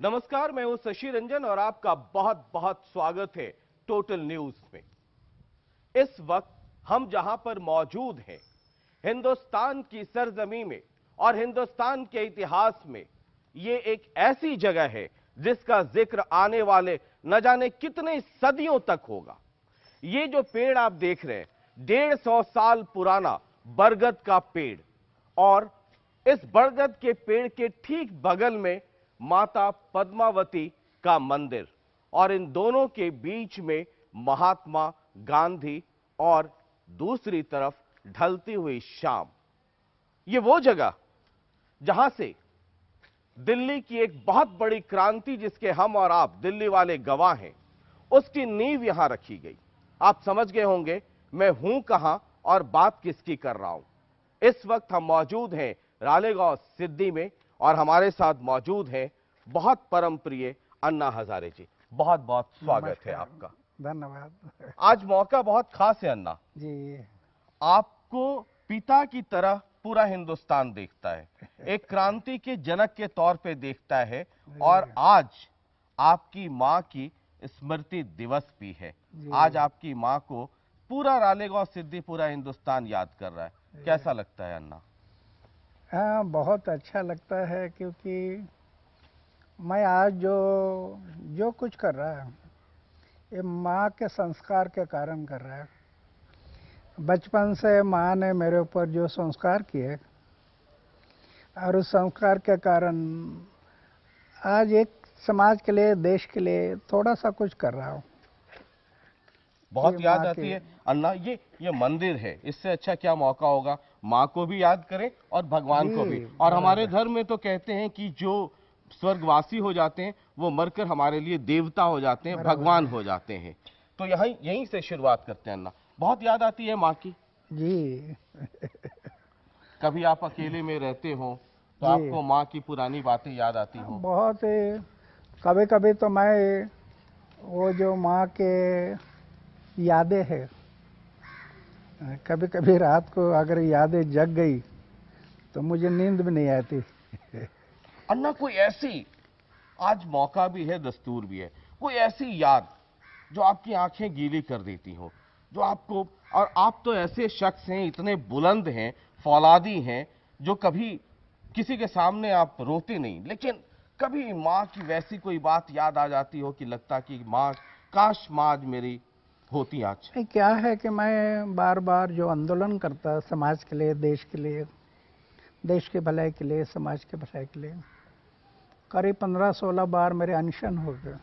नमस्कार, मैं हूं शशि रंजन और आपका बहुत बहुत स्वागत है टोटल न्यूज में। इस वक्त हम जहां पर मौजूद हैं, हिंदुस्तान की सरजमी में और हिंदुस्तान के इतिहास में ये एक ऐसी जगह है जिसका जिक्र आने वाले न जाने कितने सदियों तक होगा। ये जो पेड़ आप देख रहे हैं, 150 साल पुराना बरगद का पेड़, और इस बरगद के पेड़ के ठीक बगल में माता पद्मावती का मंदिर, और इन दोनों के बीच में महात्मा गांधी और दूसरी तरफ ढलती हुई शाम। ये वो जगह जहां से दिल्ली की एक बहुत बड़ी क्रांति, जिसके हम और आप दिल्ली वाले गवाह हैं, उसकी नींव यहां रखी गई। आप समझ गए होंगे मैं हूं कहां और बात किसकी कर रहा हूं। इस वक्त हम मौजूद हैं रालेगांव सिद्दी में और हमारे साथ मौजूद हैं बहुत परम प्रिय अन्ना हजारे जी। बहुत बहुत स्वागत है आपका। धन्यवाद। आज मौका बहुत खास है अन्ना जी। आपको पिता की तरह पूरा हिंदुस्तान देखता है, एक क्रांति के जनक के तौर पे देखता है, और आज आपकी मां की स्मृति दिवस भी है। आज आपकी मां को पूरा रालेगांव सिद्दी, पूरा हिंदुस्तान याद कर रहा है। कैसा लगता है अन्ना? हाँ, बहुत अच्छा लगता है, क्योंकि मैं आज जो कुछ कर रहा है ये माँ के संस्कार के कारण कर रहा है। बचपन से माँ ने मेरे ऊपर जो संस्कार किए और उस संस्कार के कारण आज एक समाज के लिए, देश के लिए थोड़ा सा कुछ कर रहा हूँ। बहुत याद आती है अन्ना, ये मंदिर है, इससे अच्छा क्या मौका होगा? माँ को भी याद करें और भगवान को भी। और हमारे धर्म में तो कहते हैं कि जो स्वर्गवासी हो जाते हैं वो मरकर हमारे लिए देवता हो जाते हैं, भगवान हो जाते हैं। तो यहीं से शुरुआत करते हैं अन्ना। बहुत याद आती है माँ की जी। कभी आप अकेले में रहते हो तो आपको माँ की पुरानी बातें याद आती हो? बहुत। कभी कभी तो मैं वो जो माँ के यादें हैं, कभी कभी रात को अगर यादें जग गई तो मुझे नींद भी नहीं आती। अन्ना, कोई ऐसी, आज मौका भी है, दस्तूर भी है, कोई ऐसी याद जो आपकी आंखें गीली कर देती हो, जो आपको, और आप तो ऐसे शख्स हैं, इतने बुलंद हैं, फौलादी हैं, जो कभी किसी के सामने आप रोते नहीं, लेकिन कभी माँ की वैसी कोई बात याद आ जाती हो कि लगता कि माँ, काश माँ आज मेरी होती आज। क्या है कि मैं बार बार जो आंदोलन करता समाज के लिए, देश के लिए, देश के भलाई के लिए, समाज के भलाई के लिए, करीब 15-16 बार मेरे अनशन हो गए।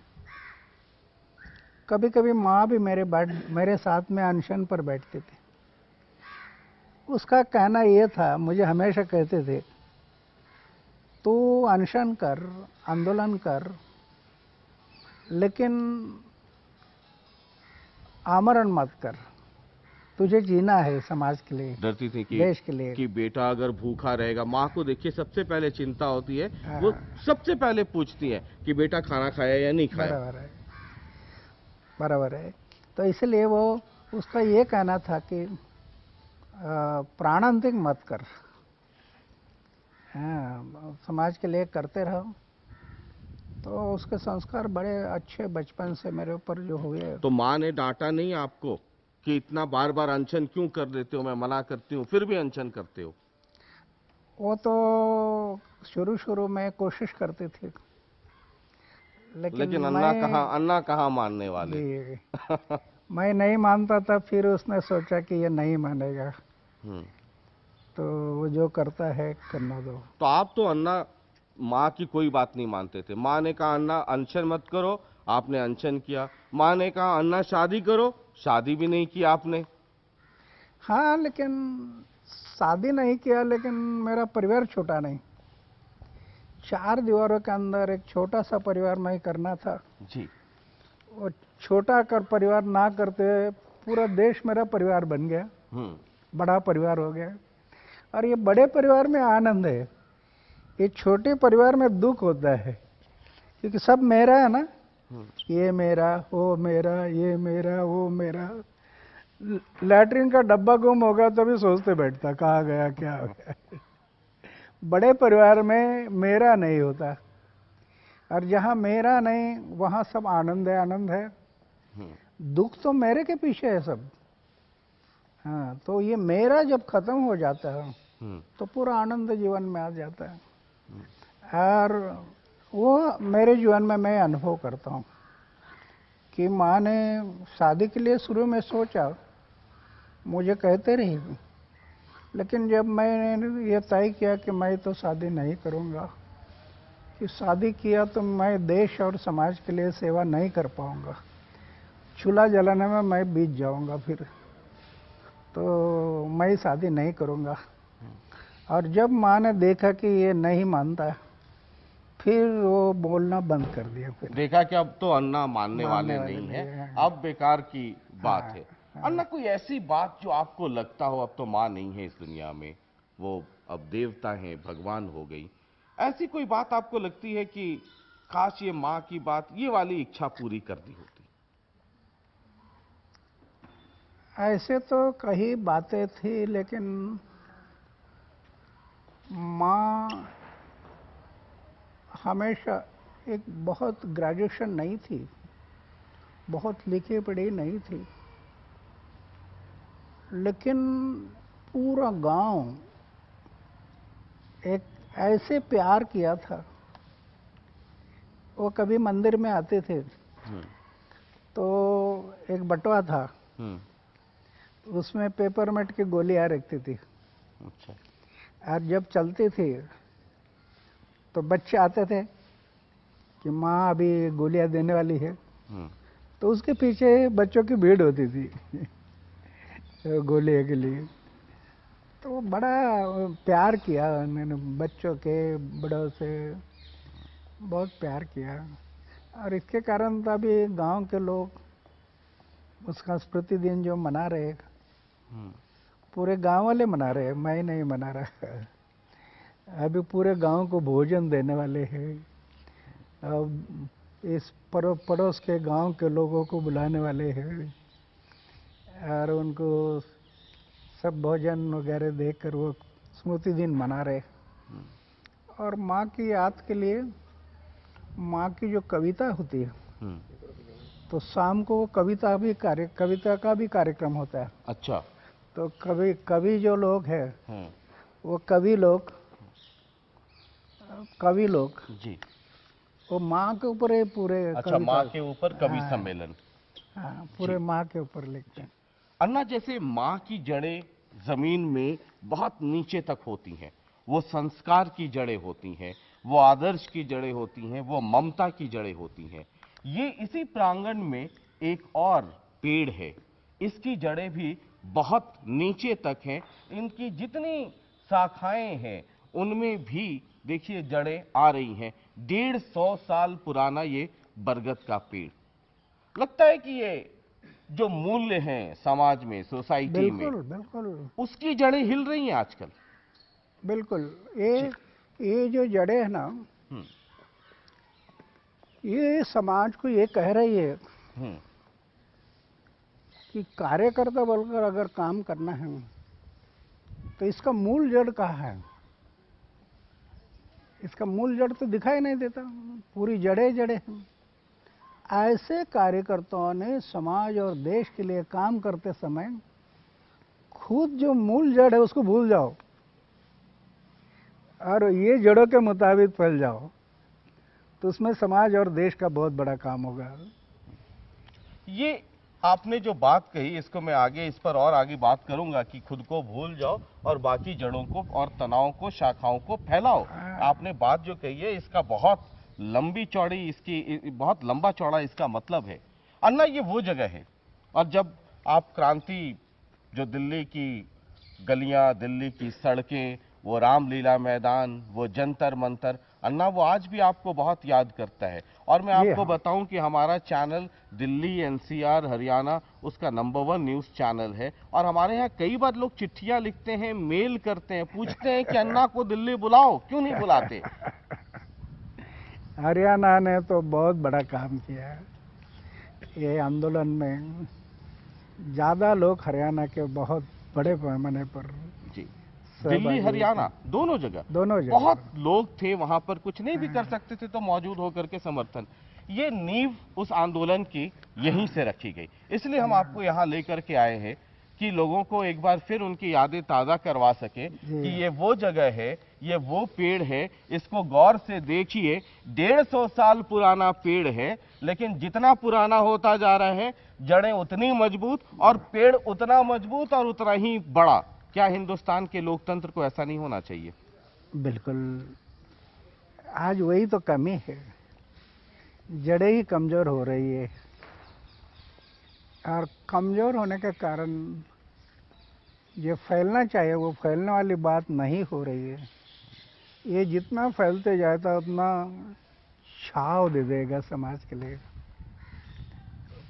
कभी कभी माँ भी मेरे साथ में अनशन पर बैठती थी। उसका कहना ये था, मुझे हमेशा कहते थे, तू अनशन कर, आंदोलन कर, लेकिन आमरण मत कर, तुझे जीना है समाज के लिए, डरती थी कि देश के लिए, कि बेटा अगर भूखा रहेगा। माँ को देखिए सबसे पहले चिंता होती है, वो सबसे पहले पूछती है कि बेटा खाना खाया या नहीं खाया। बराबर है। तो इसलिए वो, उसका ये कहना था कि प्राणांतिक मत कर, हाँ, समाज के लिए करते रहो। तो उसके संस्कार बड़े अच्छे बचपन से मेरे ऊपर जो हुए। तो माँ ने डांटा नहीं आपको कि इतना बार बार अनशन क्यों कर देते हो? मैं मना करती हूँ फिर भी अनशन करते हो। वो तो शुरू में कोशिश करते थे, लेकिन अन्ना कहाँ मानने वाले। मैं नहीं मानता था, फिर उसने सोचा कि ये नहीं मानेगा, तो वो जो करता है करना दो। तो आप तो अन्ना माँ की कोई बात नहीं मानते थे। माँ ने कहा अन्ना अनशन मत करो, आपने अनशन किया। माँ ने कहा अन्ना शादी करो, शादी भी नहीं की आपने। हाँ, लेकिन शादी नहीं किया, लेकिन मेरा परिवार छोटा नहीं, 4 दीवारों के अंदर एक छोटा सा परिवार मैं करना था जी। वो छोटा कर परिवार ना करते पूरा देश मेरा परिवार बन गया, बड़ा परिवार हो गया। और ये बड़े परिवार में आनंद है, ये छोटे परिवार में दुख होता है, क्योंकि सब मेरा है ना, ये मेरा, वो मेरा, ये मेरा, वो मेरा। लैट्रिन का डब्बा गुम होगा तो भी सोचते बैठता कहाँ गया, क्या हो गया। बड़े परिवार में मेरा नहीं होता, और जहाँ मेरा नहीं वहाँ सब आनंद है, आनंद है। दुख तो मेरे के पीछे है सब। हाँ, तो ये मेरा जब खत्म हो जाता है तो पूरा आनंद जीवन में आ जाता है। और वो मेरे जीवन में मैं अनुभव करता हूँ कि माँ ने शादी के लिए शुरू में सोचा, मुझे कहते रही, लेकिन जब मैंने ये तय किया कि मैं तो शादी नहीं करूँगा, कि शादी किया तो मैं देश और समाज के लिए सेवा नहीं कर पाऊँगा, चूल्हा जलाने में मैं बीत जाऊँगा, फिर तो मैं शादी नहीं करूँगा। और जब माँ ने देखा कि ये नहीं मानता, फिर वो बोलना बंद कर दिया। फिर देखा कि अब तो अन्ना मानने वाले नहीं है, अब बेकार की बात है। अन्ना, कोई ऐसी बात जो आपको लगता हो अब तो माँ नहीं है इस दुनिया में, वो अब देवता है, भगवान हो गई, ऐसी कोई बात आपको लगती है कि काश ये माँ की बात, ये वाली इच्छा पूरी कर दी होती? ऐसे तो कई बातें थी, लेकिन माँ हमेशा एक बहुत ग्रेजुएशन नहीं थी, बहुत लिखी पढ़ी नहीं थी, लेकिन पूरा गांव एक ऐसे प्यार किया था। वो कभी मंदिर में आते थे तो एक बटुआ था, उसमें पेपरमेंट की गोलियां रखती थी। अच्छा। और जब चलती थी तो बच्चे आते थे कि माँ अभी गोलियां देने वाली है, तो उसके पीछे बच्चों की भीड़ होती थी गोलियों के लिए। तो बड़ा प्यार किया मैंने, बच्चों के बड़ों से बहुत प्यार किया। और इसके कारण तो अभी गांव के लोग उसका स्मृति दिन जो मना रहे, पूरे गांव वाले मना रहे, मैं नहीं मना रहा। अभी पूरे गांव को भोजन देने वाले हैं, अब इस पड़ोस के गांव के लोगों को बुलाने वाले हैं, और उनको सब भोजन वगैरह देकर वो स्मृति दिन मना रहे। और माँ की याद के लिए माँ की जो कविता होती है, तो शाम को कविता का भी कार्यक्रम होता है। अच्छा। तो कवि जो लोग हैं, वो कवि लोग जी, वो माँ के ऊपर है पूरे। अच्छा, माँ के ऊपर कवि हाँ, सम्मेलन। हाँ, पूरे माँ के ऊपर लिखते हैं। अन्ना, जैसे माँ की जड़ें जमीन में बहुत नीचे तक होती हैं, वो संस्कार की जड़ें होती हैं, वो आदर्श की जड़ें होती हैं, वो ममता की जड़ें होती हैं। ये इसी प्रांगण में एक और पेड़ है, इसकी जड़ें भी बहुत नीचे तक हैं। इनकी जितनी शाखाएं हैं उनमें भी देखिए जड़ें आ रही हैं। 150 साल पुराना ये बरगद का पेड़, लगता है कि ये जो मूल्य हैं समाज में, सोसाइटी में, बिल्कुल उसकी जड़ें हिल रही हैं आजकल। बिल्कुल। ये जो जड़ें है ना, ये समाज को ये कह रही है कि कार्यकर्ता बोलकर अगर काम करना है तो इसका मूल जड़ कहाँ है? इसका मूल जड़ तो दिखाई नहीं देता, पूरी जड़ें हैं। ऐसे कार्यकर्ताओं ने समाज और देश के लिए काम करते समय खुद जो मूल जड़ है उसको भूल जाओ और ये जड़ों के मुताबिक फैल जाओ, तो उसमें समाज और देश का बहुत बड़ा काम होगा। ये आपने जो बात कही, इसको मैं आगे इस पर और आगे बात करूंगा कि खुद को भूल जाओ और बाकी जड़ों को और तनाव को, शाखाओं को फैलाओ। आपने बात जो कही है इसका बहुत लंबी चौड़ी, इसकी बहुत लंबा चौड़ा इसका मतलब है। अन्ना, ये वो जगह है, और जब आप क्रांति, जो दिल्ली की गलियां, दिल्ली की सड़कें, वो रामलीला मैदान, वो जंतर मंतर, अन्ना, वो आज भी आपको बहुत याद करता है। और मैं आपको बताऊं कि हमारा चैनल दिल्ली, एनसीआर, हरियाणा, उसका नंबर 1 न्यूज चैनल है। और हमारे यहाँ कई बार लोग चिट्ठियां लिखते हैं, मेल करते हैं, पूछते हैं कि अन्ना को दिल्ली बुलाओ, क्यों नहीं बुलाते? हरियाणा ने तो बहुत बड़ा काम किया है ये आंदोलन में। ज़्यादा लोग हरियाणा के बहुत बड़े पैमाने पर जी दिल्ली सहभागी हरियाणा दोनों जगह दोनों जगह बहुत लोग थे वहां पर, कुछ नहीं भी कर सकते थे तो मौजूद होकर के समर्थन। ये नींव उस आंदोलन की यहीं से रखी गई, इसलिए हम आपको यहाँ लेकर के आए हैं कि लोगों को एक बार फिर उनकी यादें ताज़ा करवा सके कि ये वो जगह है, ये वो पेड़ है, इसको गौर से देखिए। 150 साल पुराना पेड़ है, लेकिन जितना पुराना होता जा रहा है जड़ें उतनी मजबूत और पेड़ उतना मजबूत और उतना ही बड़ा। क्या हिंदुस्तान के लोकतंत्र को ऐसा नहीं होना चाहिए? बिल्कुल, आज वही तो कमी है, जड़ें ही कमजोर हो रही है और कमजोर होने के कारण जो फैलना चाहिए वो फैलने वाली बात नहीं हो रही है। ये जितना फैलते जाता उतना छाव दे देगा समाज के लिए,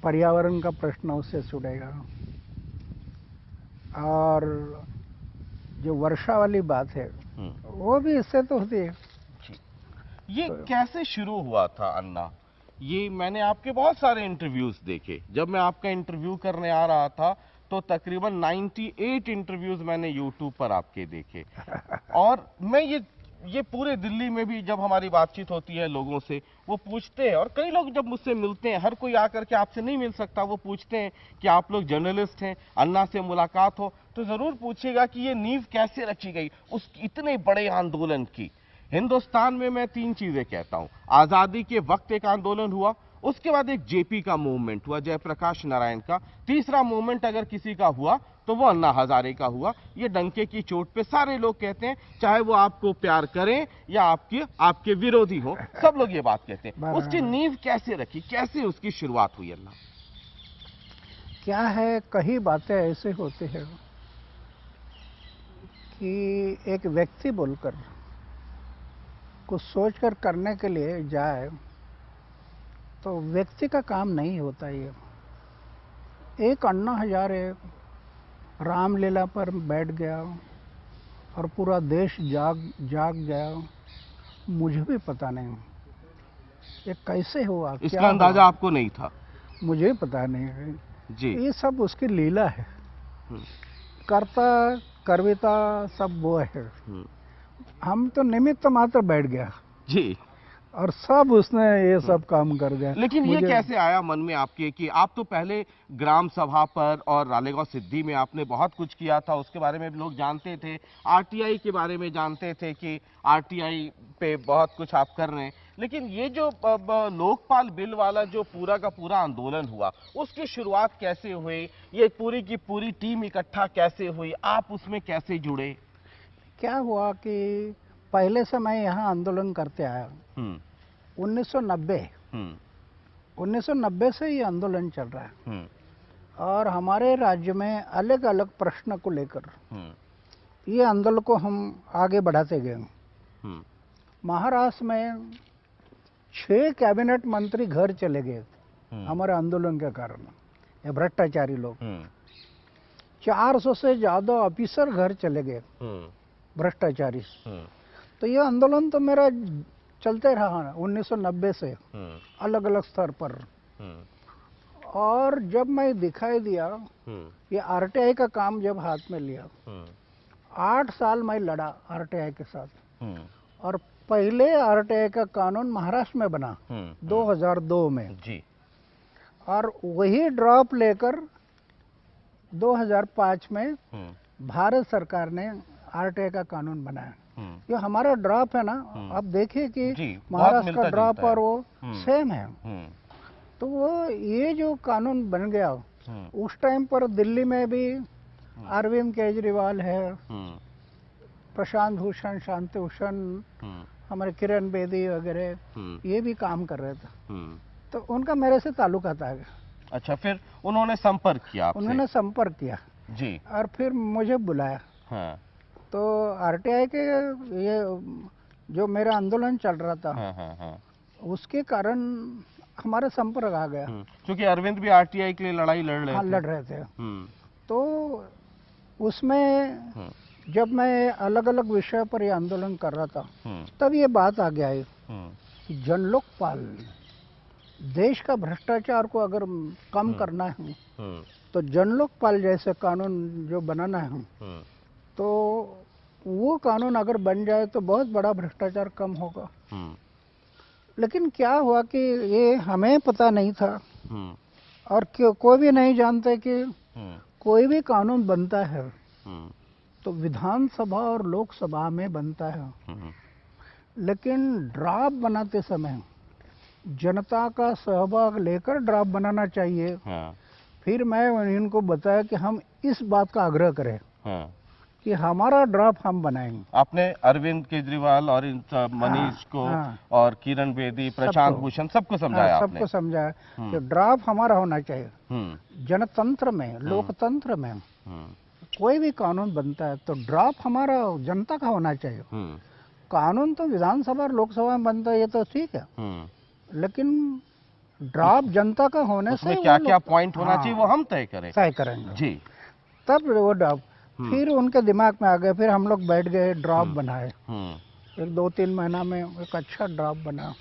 पर्यावरण का प्रश्न उससे छूटेगा और जो वर्षा वाली बात है वो भी इससे तो होती है। ये कैसे शुरू हुआ था अन्ना? ये मैंने आपके बहुत सारे इंटरव्यूज देखे। जब मैं आपका इंटरव्यू करने आ रहा था तो तकरीबन 98 इंटरव्यूज मैंने यूट्यूब पर आपके देखे। और मैं ये पूरे दिल्ली में भी जब हमारी बातचीत होती है लोगों से, वो पूछते हैं, और कई लोग जब मुझसे मिलते हैं, हर कोई आकर के आपसे नहीं मिल सकता, वो पूछते हैं कि आप लोग जर्नलिस्ट हैं, अन्ना से मुलाकात हो तो जरूर पूछिएगा कि ये नींव कैसे रखी गई उस इतने बड़े आंदोलन की। हिंदुस्तान में मैं 3 चीजें कहता हूं। आजादी के वक्त एक आंदोलन हुआ, उसके बाद एक जेपी का मूवमेंट हुआ, जयप्रकाश नारायण का, तीसरा मूवमेंट अगर किसी का हुआ तो वो अन्ना हजारे का हुआ। ये डंके की चोट पे सारे लोग कहते हैं, चाहे वो आपको प्यार करें या आपके विरोधी हो, सब लोग ये बात कहते हैं। उसकी नींव कैसे रखी, कैसे उसकी शुरुआत हुई? अन्ना क्या है, कई बातें ऐसे होती है कि एक व्यक्ति बोलकर कुछ सोचकर करने के लिए जाए तो व्यक्ति का काम नहीं होता। ये एक अन्ना हजारे रामलीला पर बैठ गया और पूरा देश जाग गया, मुझे भी पता नहीं ये कैसे हुआ, इसका अंदाजा आपको नहीं था? मुझे पता नहीं जी। ये सब उसकी लीला है, कर्ता कर्विता सब वो है, हम तो निमित्त मात्र बैठ गया जी, और सब उसने ये सब काम कर दिया। लेकिन ये कैसे आया मन में आपके कि आप तो पहले ग्राम सभा पर और रालेगांव सिद्धि में आपने बहुत कुछ किया था, उसके बारे में भी लोग जानते थे, आरटीआई के बारे में जानते थे कि आरटीआई पे बहुत कुछ आप कर रहे हैं, लेकिन ये जो लोकपाल बिल वाला जो पूरा का पूरा आंदोलन हुआ उसकी शुरुआत कैसे हुई? ये पूरी की पूरी टीम इकट्ठा कैसे हुई? आप उसमें कैसे जुड़े? क्या हुआ कि पहले से मैं यहाँ आंदोलन करते आया, 1990 से ये आंदोलन चल रहा है और हमारे राज्य में अलग अलग प्रश्न को लेकर ये आंदोलन को हम आगे बढ़ाते गए। महाराष्ट्र में 6 कैबिनेट मंत्री घर चले गए हमारे आंदोलन के कारण, ये भ्रष्टाचारी लोग। 400 से ज्यादा ऑफिसर घर चले गए भ्रष्टाचारी। तो ये आंदोलन तो मेरा चलते रहा 1990 से अलग अलग स्तर पर। और जब मैं दिखाई दिया ये आरटीआई का काम जब हाथ में लिया, 8 साल मैं लड़ा आरटीआई के साथ और पहले आरटीआई का कानून महाराष्ट्र में बना 2002 में जी, और वही ड्रॉप लेकर 2005 में भारत सरकार ने आरटीआई का कानून बनाया। ये हमारा ड्रॉप है ना, आप देखिए कि महाराष्ट्र का ड्रॉप और वो सेम है। तो वो ये जो कानून बन गया उस टाइम पर दिल्ली में भी अरविंद केजरीवाल है, प्रशांत भूषण, शांति भूषण, हमारे किरण बेदी वगैरह ये भी काम कर रहे थे, तो उनका मेरे से ताल्लुका था। अच्छा, फिर उन्होंने संपर्क किया आपसे? उन्होंने संपर्क किया जी, और फिर मुझे बुलाया। हाँ। तो आरटीआई के ये जो मेरा आंदोलन चल रहा था, हाँ। उसके कारण हमारा संपर्क आ गया, क्योंकि अरविंद भी आरटीआई के लिए लड़ाई लड़ रहे थे। तो उसमें जब मैं अलग अलग विषय पर ये आंदोलन कर रहा था तब ये बात आ गया है कि जनलोकपाल, देश का भ्रष्टाचार को अगर कम करना है तो जनलोकपाल जैसे कानून जो बनाना है तो वो कानून अगर बन जाए तो बहुत बड़ा भ्रष्टाचार कम होगा। लेकिन क्या हुआ कि ये हमें पता नहीं था और कोई भी नहीं जानते कि कोई भी कानून बनता है तो विधानसभा और लोकसभा में बनता है, लेकिन ड्राफ्ट बनाते समय जनता का सहभाग लेकर ड्राफ्ट बनाना चाहिए। फिर मैं इनको बताया कि हम इस बात का आग्रह करें कि हमारा ड्राफ्ट हम बनाएंगे। आपने अरविंद केजरीवाल और इन मनीष को और किरण बेदी, प्रशांत भूषण सबको समझाया? सबको समझाया कि ड्राफ्ट हमारा होना चाहिए। जनतंत्र में, लोकतंत्र में कोई भी कानून बनता है तो ड्राफ्ट हमारा जनता का होना चाहिए। कानून तो विधानसभा और लोकसभा में बनता है, ये तो ठीक है, लेकिन ड्राफ्ट जनता का होने से क्या क्या पॉइंट होना चाहिए वो हम तय करेंगे जी। तब वो ड्राफ्ट फिर उनके दिमाग में आ गए। फिर हम लोग बैठ गए, ड्राफ्ट बनाए। एक 2-3 महीना में एक अच्छा ड्राफ्ट बना।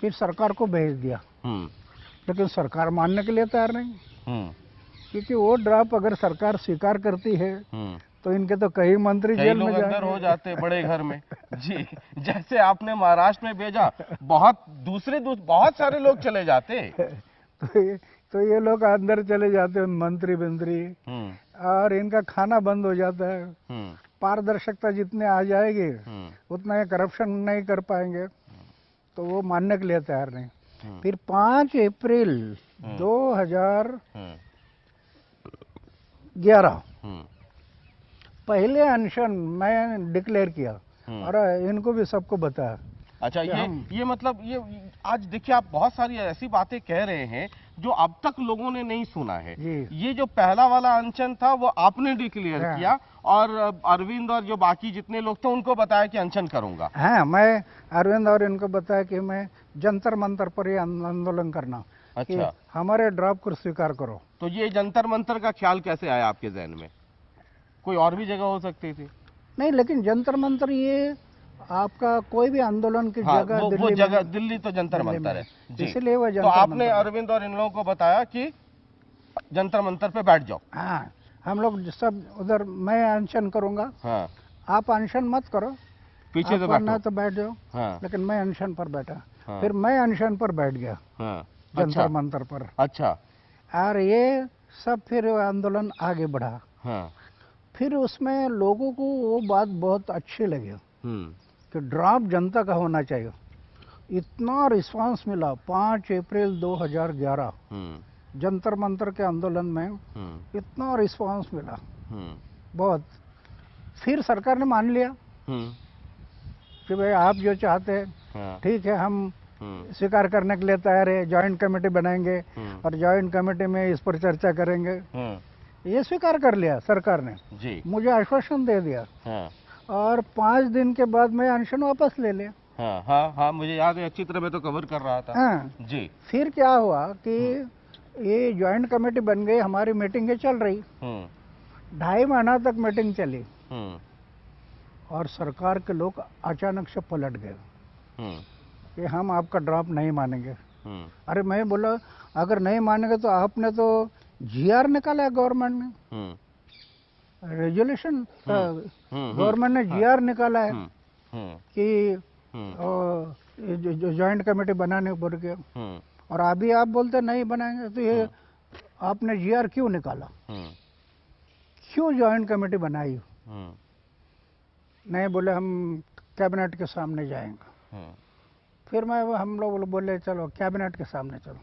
फिर सरकार को भेज दिया, लेकिन सरकार मानने के लिए तैयार नहीं, क्योंकि वो ड्राफ्ट अगर सरकार स्वीकार करती है तो इनके तो कई मंत्री जेल में अंदर हो जाते बड़े घर में जी। जैसे आपने महाराष्ट्र में भेजा, बहुत सारे लोग चले जाते तो ये लोग अंदर चले जाते हैं, मंत्री और इनका खाना बंद हो जाता है। पारदर्शिता जितने आ जाएगी उतना ये करप्शन नहीं कर पाएंगे, तो वो मानने के लिए तैयार नहीं। फिर 5 अप्रैल 2011 पहले अनशन मैं डिक्लेयर किया और इनको भी सबको बताया। अच्छा, ये मतलब ये आज देखिए आप बहुत सारी ऐसी बातें कह रहे हैं जो अब तक लोगों ने नहीं सुना है। ये जो पहला वाला अनशन था वो आपने डिक्लेयर किया और अरविंद और जो बाकी जितने लोग थे उनको बताया कि अनशन करूंगा। हाँ, मैं अरविंद और इनको बताया कि मैं जंतर मंतर पर ये आंदोलन करना। अच्छा, हमारे ड्राफ्ट को स्वीकार करो। तो ये जंतर मंतर का ख्याल कैसे आया आपके जहन में? कोई और भी जगह हो सकती थी? नहीं, लेकिन जंतर मंतर ये आपका कोई भी आंदोलन की जगह, वो जगह दिल्ली तो जंतर मंतर है, इसलिए वो तो आपने अरविंद और इन लोगों को बताया कि जंतर मंतर पे बैठ जाओ। हाँ, हम लोग सब उधर, मैं अनशन करूंगा, आप अनशन मत करो, पीछे से बैठ जाओ, लेकिन मैं अनशन पर बैठा। फिर मैं अनशन पर बैठ गया जंतर मंतर पर। अच्छा, और ये सब फिर आंदोलन आगे बढ़ा। फिर उसमें लोगों को वो बात बहुत अच्छी लगी कि ड्राफ्ट जनता का होना चाहिए। इतना रिस्पांस मिला 5 अप्रैल 2011 जंतर मंतर के आंदोलन में, इतना रिस्पांस मिला बहुत। फिर सरकार ने मान लिया कि भाई आप जो चाहते हैं ठीक है, हम स्वीकार करने के लिए तैयार है, ज्वाइंट कमेटी बनाएंगे और ज्वाइंट कमेटी में इस पर चर्चा करेंगे। ये स्वीकार कर लिया सरकार ने जी। मुझे आश्वासन दे दिया और 5 दिन के बाद मैं अनशन वापस ले लिया। हाँ, मुझे याद है, अच्छी तरह मैं तो कवर कर रहा था जी। फिर क्या हुआ कि ये ज्वाइंट कमेटी बन गई, हमारी मीटिंगें चल रही, 2.5 महीना तक मीटिंग चली और सरकार के लोग अचानक से पलट गए कि हम आपका ड्राफ्ट नहीं मानेंगे। अरे मैं बोला, अगर नहीं मानेंगे तो आपने तो जीआर निकाला गवर्नमेंट ने, रेजोल्यूशन गवर्नमेंट ने जीआर निकाला है कि ज्वाइंट कमेटी बनाने पर के, और अभी आप बोलते नहीं बनाएंगे, तो ये आपने जीआर क्यों निकाला, क्यों ज्वाइंट कमेटी बनाई? नहीं, बोले हम कैबिनेट के सामने जाएंगे। फिर हम लोग बोले चलो कैबिनेट के सामने चलो,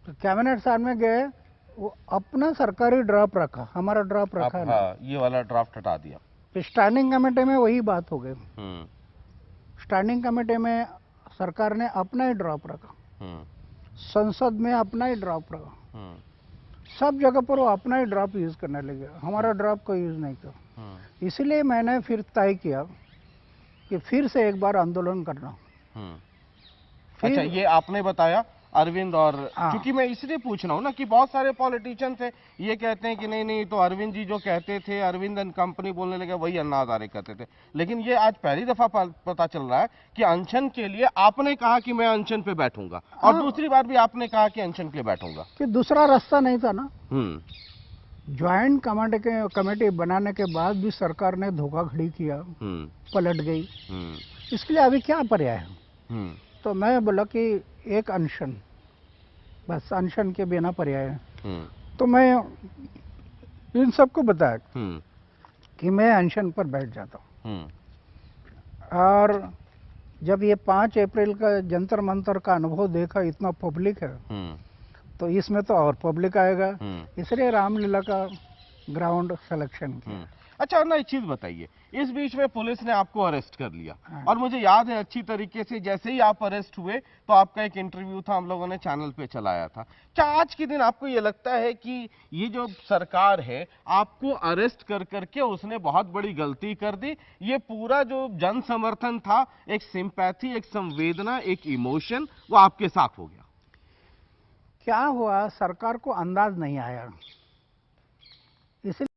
तो कैबिनेट सामने गए, वो अपना सरकारी ड्राफ्ट रखा, हमारा ड्राफ्ट रखा नहीं। ये वाला ड्राफ्ट हटा दिया। स्टैंडिंग कमेटी में वही बात हो गई। स्टैंडिंग कमेटी में सरकार ने अपना ही ड्राफ्ट रखा, संसद में अपना ही ड्राफ्ट रखा, सब जगह पर वो अपना ही ड्राफ्ट यूज करने लगे, हमारा ड्राफ्ट को यूज नहीं किया। इसलिए मैंने फिर तय किया कि फिर से एक बार आंदोलन करना। अच्छा, ये आपने बताया अरविंद और, क्योंकि मैं इसलिए पूछ रहा हूँ ना कि बहुत सारे पॉलिटिशियंस है, ये कहते हैं कि नहीं तो अरविंद जी जो कहते थे, अरविंद एंड कंपनी बोलने लगे, वही अन्ना हजारे कहते थे। लेकिन ये आज पहली दफा पता चल रहा है कि अनशन के लिए आपने कहा कि मैं अनशन पे बैठूंगा, और दूसरी बार भी आपने कहा कि अनशन के लिए बैठूंगा, कि दूसरा रास्ता नहीं था ना। ज्वाइंट कमेटी बनाने के बाद भी सरकार ने धोखाधड़ी किया, पलट गई। इसके लिए अभी क्या पर्याय है? तो मैं बोला कि एक अनशन, बस अनशन के बिना पर्याय है। तो मैं इन सबको बताया कि मैं अनशन पर बैठ जाता हूँ। और जब ये 5 अप्रैल का जंतर मंतर का अनुभव देखा, इतना पब्लिक है, तो इसमें तो और पब्लिक आएगा, इसलिए रामलीला का ग्राउंड सिलेक्शन किया। अच्छा ना, एक चीज बताइए, इस बीच में पुलिस ने आपको अरेस्ट कर लिया। हाँ। और मुझे याद है अच्छी तरीके से, जैसे ही आप अरेस्ट हुए तो आपका एक इंटरव्यू था, हम लोगों ने चैनल पे चलाया था। क्या आज के दिन आपको ये लगता है कि ये जो सरकार है, आपको अरेस्ट कर करके उसने बहुत बड़ी गलती कर दी? ये पूरा जो जन समर्थन था, एक सिंपैथी, एक संवेदना, एक इमोशन, वो आपके साथ हो गया? क्या हुआ, सरकार को अंदाज नहीं आया, इसलिए